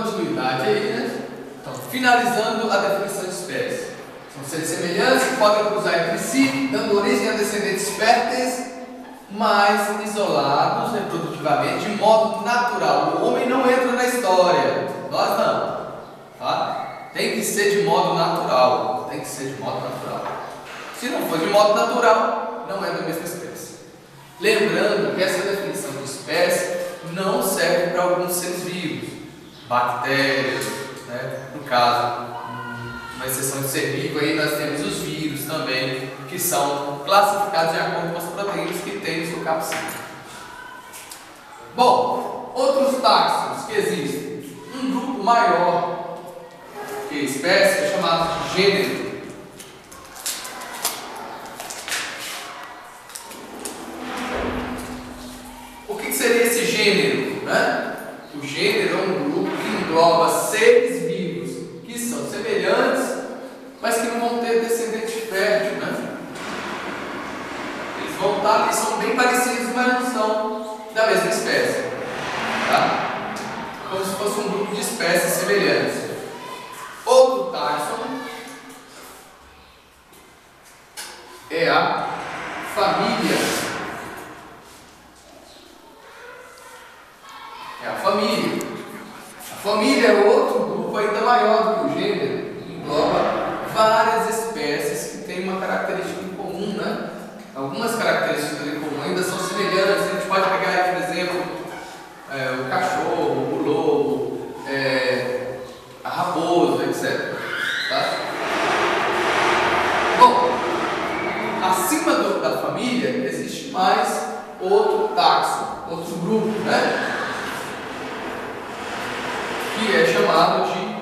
continuidade aí, né? Então, finalizando a definição de espécie. São seres semelhantes que podem cruzar entre si, dando origem a descendentes férteis, mas isolados reprodutivamente de modo natural. O homem não entra na história, nós não, tá? Tem que ser de modo natural, tem que ser de modo natural. Se não for de modo natural, não é da mesma espécie. Lembrando que essa definição de espécie não serve para alguns seres vivos, bactérias, né? No caso, uma exceção de ser vivo, aí nós temos os vírus também, que são classificados de acordo com as proteínas que tem no seu capsídeo. Bom, outros táxons que existem, um grupo maior que espécie é chamado de gênero. O que seria esse gênero, né? O gênero é um grupo que engloba seres vivos que são semelhantes, mas que não vão ter descendente fértil, né? Eles vão estar ali, são bem parecidos, mas não são da mesma espécie, tá? Como se fosse um grupo de espécies semelhantes. Outro taxon é a família. É a família. A família é outro grupo ainda maior do que o gênero, que engloba várias espécies que têm uma característica em comum, né? Algumas características em comum ainda são semelhantes. A gente pode pegar, por exemplo, o cachorro, o lobo, a raposa, etc. Tá? Bom, acima da família existe mais outro taxon, outro grupo, né? Que é chamado de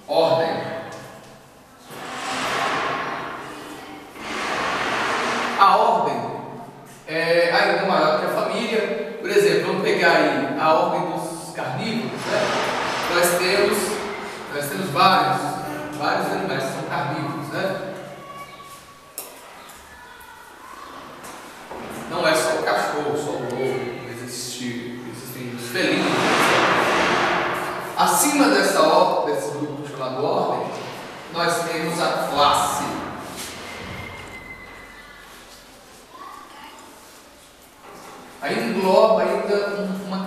ordem. A ordem é ainda maior que a família. Por exemplo, vamos pegar aí a ordem dos carnívoros, né? Nós temos vários animais que são carnívoros, né? Não é só o cachorro, só o lobo, existem os felinos. Acima desse grupo chamado ordem, nós temos a classe. Aí engloba ainda uma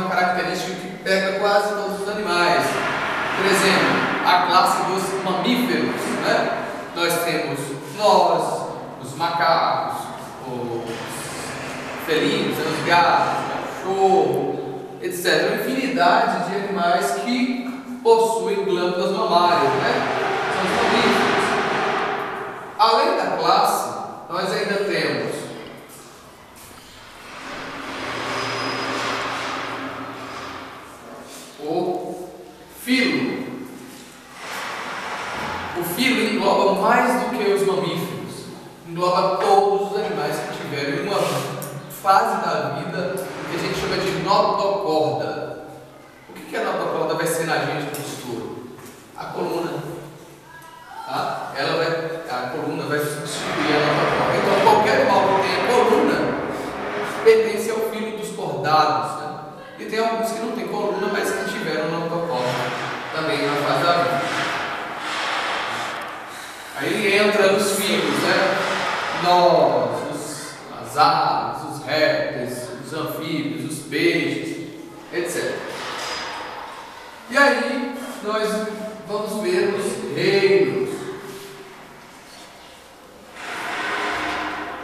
característica que pega quase todos os animais. Por exemplo, a classe dos mamíferos, né? Nós temos nós, os macacos, os felinos, os gatos, cachorro, etc. Uma infinidade de animais que possuem glândulas mamárias, né? São os mamíferos. Além da classe, nós ainda temos o filo. O filo engloba mais do que os mamíferos, engloba todos os animais que tiveram uma fase da vida que a gente chama de notocorda. O que a notocorda vai ser na gente no futuro? A coluna. Tá? A coluna vai substituir a notocorda. Então qualquer animal que tenha coluna pertence ao filo dos cordados, né? E tem alguns que não têm coluna, mas que tiveram notocorda também na fase da vida. Aí entra os filos, né? Nós, as aves, os répteis, os anfíbios, os peixes, etc. E aí nós vamos ver os reinos.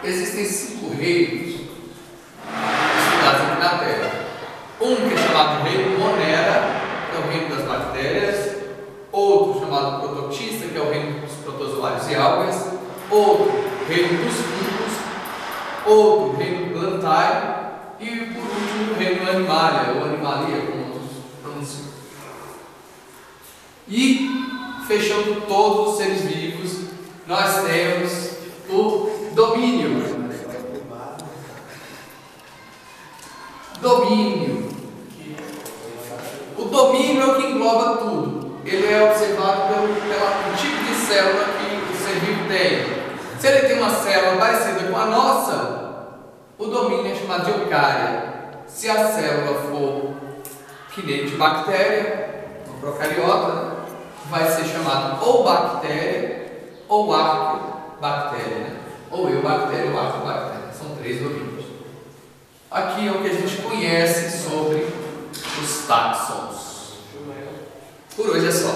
Existem 5 reinos estudados aqui na Terra. Um que é chamado reino Monera, que é o reino das bactérias. Outro chamado Protoctista, que é o reino dos protozoários e algas. Outro, reino dos fungos. Outro, reino Plantae. E por último, o reino Animalia, ou Animalia, como outros pronunciam. E, fechando todos os seres vivos, nós temos o domínio. O domínio é o que engloba tudo. Ele é observado pelo tipo de célula que o ser vivo tem. Se ele tem uma célula parecida com a nossa, o domínio é chamado de eucária. Se a célula for que nem de bactéria, procariota, né? Vai ser chamado ou bactéria ou arqueobactéria, né? Ou eubactéria ou arqueobactéria. São 3 domínios. Aqui é o que a gente conhece sobre os táxons. Por hoje é só.